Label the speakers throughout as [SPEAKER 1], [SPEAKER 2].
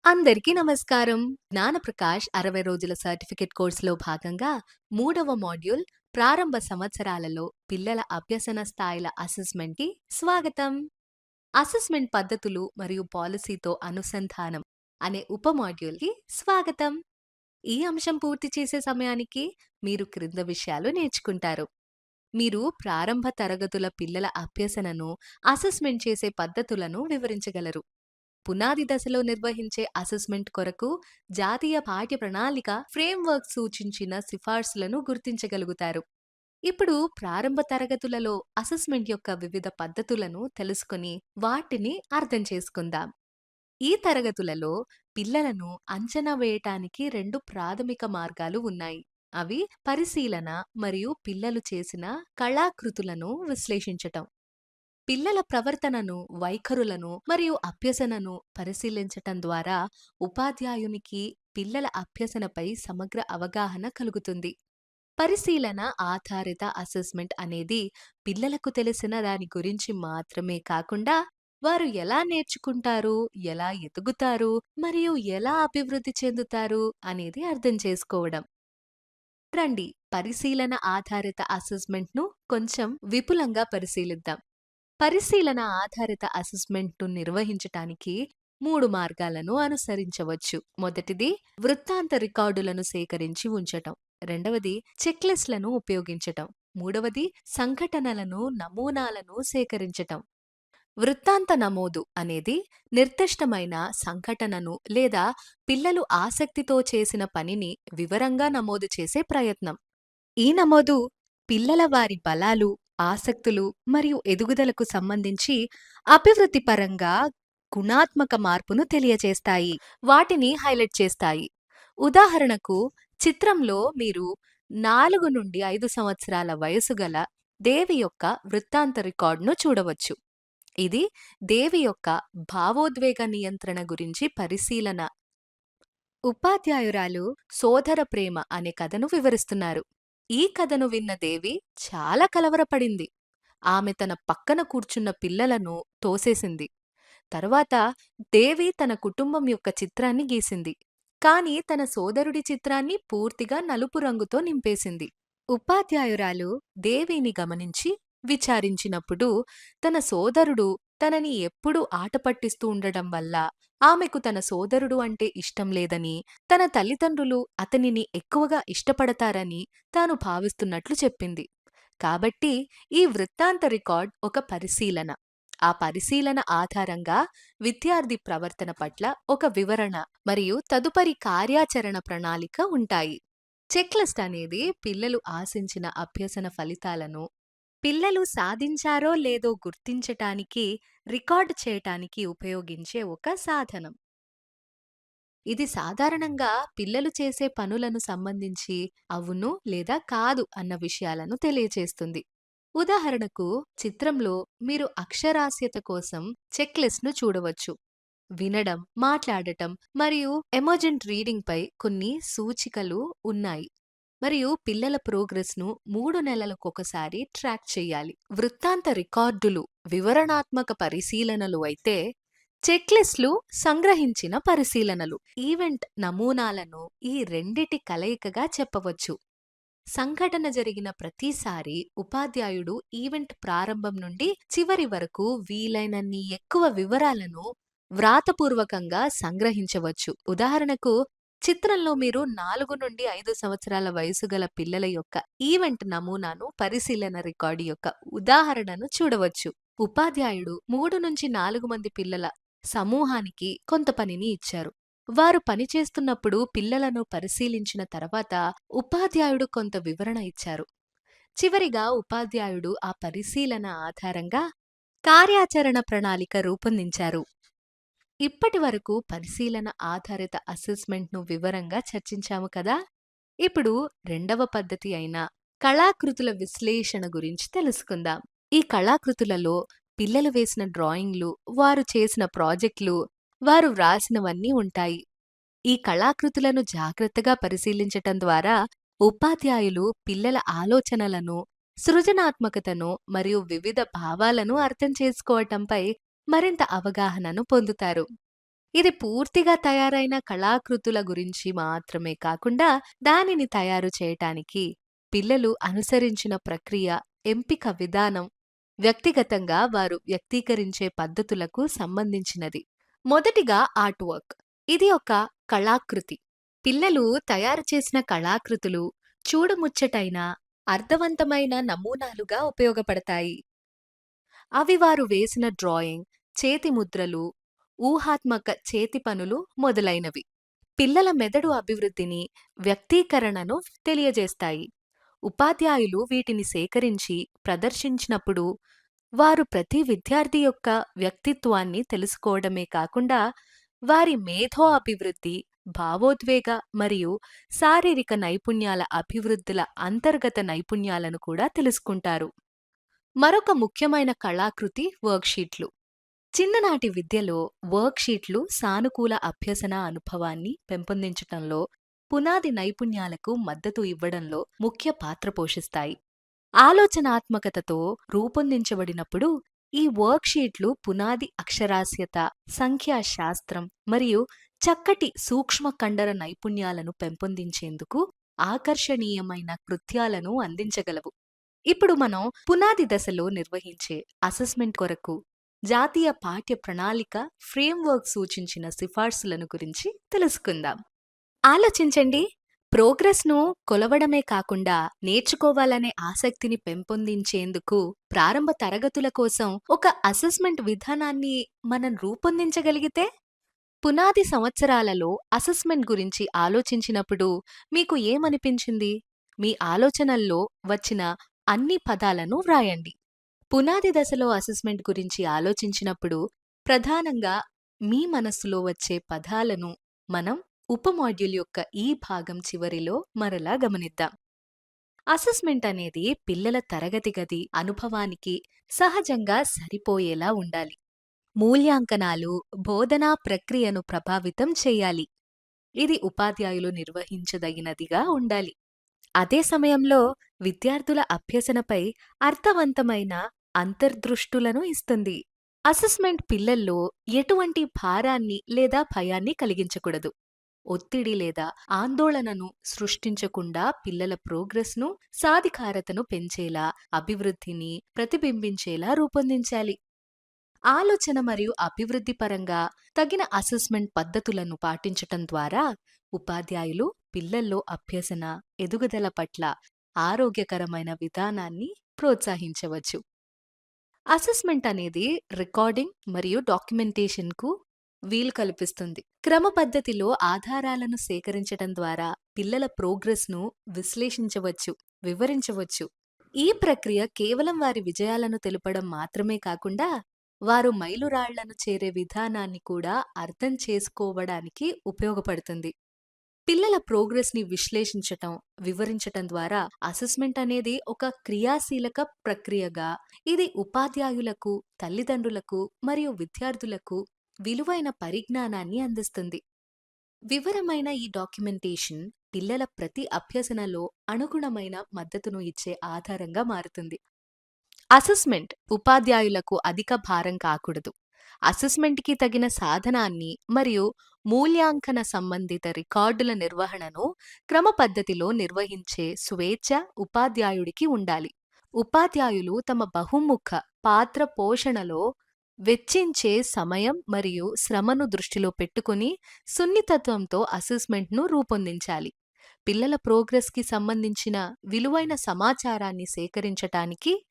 [SPEAKER 1] అందరికీ నమస్కారం. జ్ఞానప్రకాష్ 60 రోజుల సర్టిఫికేట్ కోర్సులో భాగంగా 3వ మాడ్యూల్ ప్రారంభ సంవత్సరాలలో పిల్లల అభ్యసన స్థాయిల అసెస్మెంట్‌కి స్వాగతం. అసెస్మెంట్ పద్ధతులు మరియు పాలసీతో అనుసంధానం అనే ఉప మాడ్యూల్‌కి స్వాగతం. ఈ అంశం పూర్తి చేసే సమయానికి మీరు క్రింద విషయాలు నేర్చుకుంటారు. మీరు ప్రారంభ తరగతుల పిల్లల అభ్యసనను అసెస్మెంట్ చేసే పద్ధతులను వివరించగలరు. పునాది దశలో నిర్వహించే అసెస్మెంట్ కొరకు జాతీయ పాఠ్య ప్రణాళిక ఫ్రేమ్వర్క్ సూచించిన సిఫార్సులను గుర్తించగలుగుతారు. ఇప్పుడు ప్రారంభ తరగతులలో అసెస్మెంట్ యొక్క వివిధ పద్ధతులను తెలుసుకొని వాటిని అర్థం చేసుకుందాం. ఈ తరగతులలో పిల్లలను అంచనా వేయటానికి రెండు ప్రాథమిక మార్గాలు ఉన్నాయి. అవి పరిశీలన మరియు పిల్లలు చేసిన కళాకృతులను విశ్లేషించటం. పిల్లల ప్రవర్తనను, వైఖరులను మరియు అభ్యసనను పరిశీలించటం ద్వారా ఉపాధ్యాయునికి పిల్లల అభ్యసనపై సమగ్ర అవగాహన కలుగుతుంది. పరిశీలన ఆధారిత అసెస్మెంట్ అనేది పిల్లలకు తెలిసిన దాని గురించి మాత్రమే కాకుండా వారు ఎలా నేర్చుకుంటారు, ఎలా ఎదుగుతారు మరియు ఎలా అభివృద్ధి చెందుతారు అనేది అర్థం చేసుకోవడం. రండి, పరిశీలన ఆధారిత అసెస్మెంట్ను కొంచెం విపులంగా పరిశీలిద్దాం. పరిశీలన ఆధారిత అసెస్మెంట్ను నిర్వహించటానికి 3 మార్గాలను అనుసరించవచ్చు. మొదటిది వృత్తాంత రికార్డులను సేకరించి ఉంచటం. రెండవది చెక్లిస్ట్లను ఉపయోగించటం. మూడవది సంఘటనలను, నమూనాలను సేకరించటం. వృత్తాంత నమోదు అనేది నిర్దిష్టమైన సంఘటనను లేదా పిల్లలు ఆసక్తితో చేసిన పనిని వివరంగా నమోదు చేసే ప్రయత్నం. ఈ నమోదు పిల్లల వారి బలాలు, ఆసక్తులు మరియు ఎదుగుదలకు సంబంధించి అభివృద్ధి పరంగా గుణాత్మక మార్పును తెలియజేస్తాయి. వాటిని హైలైట్ చేస్తాయి. ఉదాహరణకు, చిత్రంలో మీరు 4 నుండి 5 సంవత్సరాల వయసు గల దేవి యొక్క వృత్తాంత రికార్డును చూడవచ్చు. ఇది దేవి యొక్క భావోద్వేగ నియంత్రణ గురించి పరిశీలన. ఉపాధ్యాయురాలు సోదర ప్రేమ అనే కథను వివరిస్తున్నారు. ఈ కథను విన్న దేవి చాలా కలవరపడింది. ఆమె తన పక్కన కూర్చున్న పిల్లలను తోసేసింది. తరువాత దేవి తన కుటుంబం యొక్క చిత్రాన్ని గీసింది. కాని తన సోదరుడి చిత్రాన్ని పూర్తిగా నలుపు రంగుతో నింపేసింది. ఉపాధ్యాయురాలు దేవిని గమనించి విచారించినప్పుడు తన సోదరుడు తనని ఎప్పుడూ ఆట పట్టిస్తూ ఉండడం వల్ల ఆమెకు తన సోదరుడు అంటే ఇష్టం లేదని, తన తల్లిదండ్రులు అతనిని ఎక్కువగా ఇష్టపడతారని తాను భావిస్తున్నట్లు చెప్పింది. కాబట్టి ఈ వృత్తాంత రికార్డ్ ఒక పరిశీలన. ఆ పరిశీలన ఆధారంగా విద్యార్థి ప్రవర్తన పట్ల ఒక వివరణ మరియు తదుపరి కార్యాచరణ ప్రణాళిక ఉంటాయి. చెక్లిస్ట్ అనేది పిల్లలు ఆశించిన అభ్యసన ఫలితాలను పిల్లలు సాధించారో లేదో గుర్తించటానికి, రికార్డు చేయటానికి ఉపయోగించే ఒక సాధనం. ఇది సాధారణంగా పిల్లలు చేసే పనులను సంబంధించి అవును లేదా కాదు అన్న విషయాలను తెలియచేస్తుంది. ఉదాహరణకు, చిత్రంలో మీరు అక్షరాస్యత కోసం చెక్లిస్ట్ను చూడవచ్చు. వినడం, మాట్లాడటం మరియు ఎమర్జెంట్ రీడింగ్ పై కొన్ని సూచికలు ఉన్నాయి మరియు పిల్లల ప్రోగ్రెస్ను 3 నెలలకొకసారి ట్రాక్ చేయాలి. వృత్తాంత రికార్డులు వివరణాత్మక పరిశీలనలు అయితే, చెక్లిస్ట్లు సంగ్రహించిన పరిశీలనలు. ఈవెంట్ నమూనాలను ఈ రెండిటి కలయికగా చెప్పవచ్చు. సంఘటన జరిగిన ప్రతిసారి ఉపాధ్యాయుడు ఈవెంట్ ప్రారంభం నుండి చివరి వరకు వీలైనన్ని ఎక్కువ వివరాలను వ్రాతపూర్వకంగా సంగ్రహించవచ్చు. ఉదాహరణకు, చిత్రంలో మీరు 4 నుండి 5 సంవత్సరాల వయసు గల పిల్లల యొక్క ఈవెంట్ నమూనాను పరిశీలన రికార్డు యొక్క ఉదాహరణను చూడవచ్చు. ఉపాధ్యాయుడు 3 నుంచి 4 మంది పిల్లల సమూహానికి కొంత పనిని ఇచ్చారు. వారు పనిచేస్తున్నప్పుడు పిల్లలను పరిశీలించిన తర్వాత ఉపాధ్యాయుడు కొంత వివరణ ఇచ్చారు. చివరిగా ఉపాధ్యాయుడు ఆ పరిశీలన ఆధారంగా కార్యాచరణ ప్రణాళిక రూపొందించారు. ఇప్పటి వరకు పరిశీలన ఆధారిత అసెస్మెంట్ను వివరంగా చర్చించాము కదా. ఇప్పుడు రెండవ పద్ధతి అయిన కళాకృతుల విశ్లేషణ గురించి తెలుసుకుందాం. ఈ కళాకృతులలో పిల్లలు వేసిన డ్రాయింగ్లు, వారు చేసిన ప్రాజెక్టులు, వారు వ్రాసినవన్నీ ఉంటాయి. ఈ కళాకృతులను జాగ్రత్తగా పరిశీలించటం ద్వారా ఉపాధ్యాయులు పిల్లల ఆలోచనలను, సృజనాత్మకతను మరియు వివిధ భావాలను అర్థం చేసుకోవటంపై మరింత అవగాహనను పొందుతారు. ఇది పూర్తిగా తయారైన కళాకృతుల గురించి మాత్రమే కాకుండా, దానిని తయారు చేయటానికి పిల్లలు అనుసరించిన ప్రక్రియ, ఎంపిక విధానం, వ్యక్తిగతంగా వారు వ్యక్తీకరించే పద్ధతులకు సంబంధించినది. మొదటిగా ఆర్ట్ వర్క్. ఇది ఒక కళాకృతి. పిల్లలు తయారు చేసిన కళాకృతులు చూడముచ్చటైన, అర్థవంతమైన నమూనాలుగా ఉపయోగపడతాయి. అవి వారు వేసిన డ్రాయింగ్, చేతి ముద్రలు, ఊహాత్మక చేతి పనులు మొదలైనవి. పిల్లల మెదడు అభివృద్ధిని, వ్యక్తీకరణను తెలియజేస్తాయి. ఉపాధ్యాయులు వీటిని సేకరించి ప్రదర్శించినప్పుడు వారు ప్రతి విద్యార్థి యొక్క వ్యక్తిత్వాన్ని తెలుసుకోవడమే కాకుండా, వారి మేధో అభివృద్ధి, భావోద్వేగ మరియు శారీరక నైపుణ్యాల అభివృద్ధుల అంతర్గత నైపుణ్యాలను కూడా తెలుసుకుంటారు. మరొక ముఖ్యమైన కళాకృతి వర్క్షీట్లు. చిన్ననాటి విద్యలో వర్క్షీట్లు సానుకూల అభ్యసన అనుభవాన్ని పెంపొందించటంలో, పునాది నైపుణ్యాలకు మద్దతు ఇవ్వడంలో ముఖ్య పాత్ర పోషిస్తాయి. ఆలోచనాత్మకతతో రూపొందించబడినప్పుడు ఈ వర్క్షీట్లు పునాది అక్షరాస్యత, సంఖ్యాశాస్త్రం మరియు చక్కటి సూక్ష్మ కండర నైపుణ్యాలను పెంపొందించేందుకు ఆకర్షణీయమైన కృత్యాలను అందించగలవు. ఇప్పుడు మనం పునాది దశలో నిర్వహించే అసెస్మెంట్ కొరకు జాతీయ పాఠ్య ప్రణాళిక ఫ్రేమ్వర్క్ సూచించిన సిఫార్సులను గురించి తెలుసుకుందాం. ఆలోచించండి. ప్రోగ్రెస్ను కొలవడమే కాకుండా, నేర్చుకోవాలనే ఆసక్తిని పెంపొందించేందుకు ప్రారంభ తరగతుల కోసం ఒక అసెస్మెంట్ విధానాన్ని మనం రూపొందించగలిగితే, పునాది సంవత్సరాలలో అసెస్మెంట్ గురించి ఆలోచించినప్పుడు మీకు ఏమనిపించింది? మీ ఆలోచనల్లో వచ్చిన అన్ని పదాలను వ్రాయండి. పునాది దశలో అసెస్మెంట్ గురించి ఆలోచించినప్పుడు ప్రధానంగా మీ మనస్సులో వచ్చే పదాలను మనం ఉపమాడ్యూల్ యొక్క ఈ భాగం చివరిలో మరలా గమనిద్దాం. అసెస్మెంట్ అనేది పిల్లల తరగతి గది అనుభవానికి సహజంగా సరిపోయేలా ఉండాలి. మూల్యాంకనాలు బోధనా ప్రక్రియను ప్రభావితం చేయాలి. ఇది ఉపాధ్యాయులు నిర్వహించదగినదిగా ఉండాలి. అదే సమయంలో విద్యార్థుల అభ్యసనపై అర్థవంతమైన అంతర్దృష్టులను ఇస్తుంది. అసెస్మెంట్ పిల్లల్లో ఎటువంటి భారాన్ని లేదా భయాన్ని కలిగించకూడదు. ఒత్తిడి లేదా ఆందోళనను సృష్టించకుండా పిల్లల ప్రోగ్రెస్ను, సాధికారతను పెంచేలా, అభివృద్ధిని ప్రతిబింబించేలా రూపొందించాలి. ఆలోచన మరియు అభివృద్ధి పరంగా తగిన అసెస్మెంట్ పద్ధతులను పాటించటం ద్వారా ఉపాధ్యాయులు పిల్లల్లో అభ్యసన, ఎదుగుదల పట్ల ఆరోగ్యకరమైన విధానాన్ని ప్రోత్సహించవచ్చు. అసెస్మెంట్ అనేది రికార్డింగ్ మరియు డాక్యుమెంటేషన్కు వీలు కల్పిస్తుంది. క్రమ పద్ధతిలో ఆధారాలను సేకరించటం ద్వారా పిల్లల ప్రోగ్రెస్ను విశ్లేషించవచ్చు, వివరించవచ్చు. ఈ ప్రక్రియ కేవలం వారి విజయాలను తెలుపడం మాత్రమే కాకుండా, వారు మైలురాళ్లను చేరే విధానాన్ని కూడా అర్థం చేసుకోవడానికి ఉపయోగపడుతుంది. పిల్లల ప్రోగ్రెస్ని విశ్లేషించటం, వివరించటం ద్వారా అసెస్మెంట్ అనేది ఒక క్రియాశీలక ప్రక్రియగా, ఇది ఉపాధ్యాయులకు, తల్లిదండ్రులకు మరియు విద్యార్థులకు విలువైన పరిజ్ఞానాన్ని అందిస్తుంది. వివరమైన ఈ డాక్యుమెంటేషన్ పిల్లల ప్రతి అభ్యసనలో అనుగుణమైన మద్దతును ఇచ్చే ఆధారంగా మారుతుంది. అసెస్మెంట్ ఉపాధ్యాయులకు అధిక భారం కాకూడదు. అసెస్మెంట్కి తగిన సాధనాన్ని మరియు మూల్యాంకన సంబంధిత రికార్డుల నిర్వహణను క్రమ పద్ధతిలో నిర్వహించే స్వేచ్ఛ ఉపాధ్యాయుడికి ఉండాలి. ఉపాధ్యాయులు తమ బహుముఖ పాత్ర పోషణలో వెచ్చించే సమయం మరియు శ్రమను దృష్టిలో పెట్టుకుని సున్నితత్వంతో అసెస్మెంట్ను రూపొందించాలి. పిల్లల ప్రోగ్రెస్కి సంబంధించిన విలువైన సమాచారాన్ని సేకరించటానికి,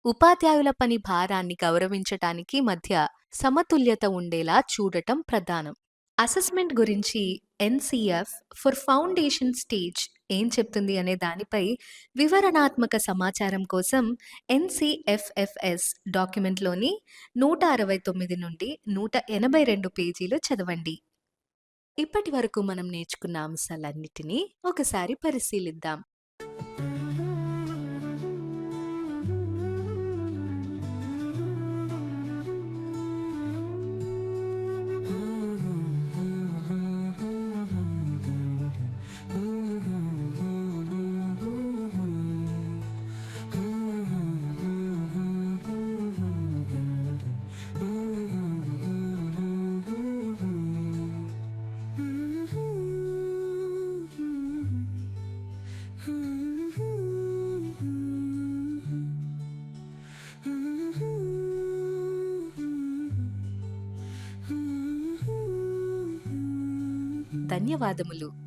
[SPEAKER 1] ఉపాధ్యాయుల పని భారాన్ని గౌరవించటానికి మధ్య సమతుల్యత ఉండేలా చూడటం ప్రధానం. అసెస్మెంట్ గురించి ఎన్సిఎఫ్ ఫర్ ఫౌండేషన్ స్టేజ్ ఏం చెప్తుంది అనే దానిపై వివరణాత్మక సమాచారం కోసం ఎన్సిఎఫ్ఎఫ్ఎస్ డాక్యుమెంట్లోని 169 నుండి 182 పేజీలు చదవండి. ఇప్పటి వరకు మనం నేర్చుకున్న అంశాలన్నిటినీ ఒకసారి పరిశీలిద్దాం. ధన్యవాదములు.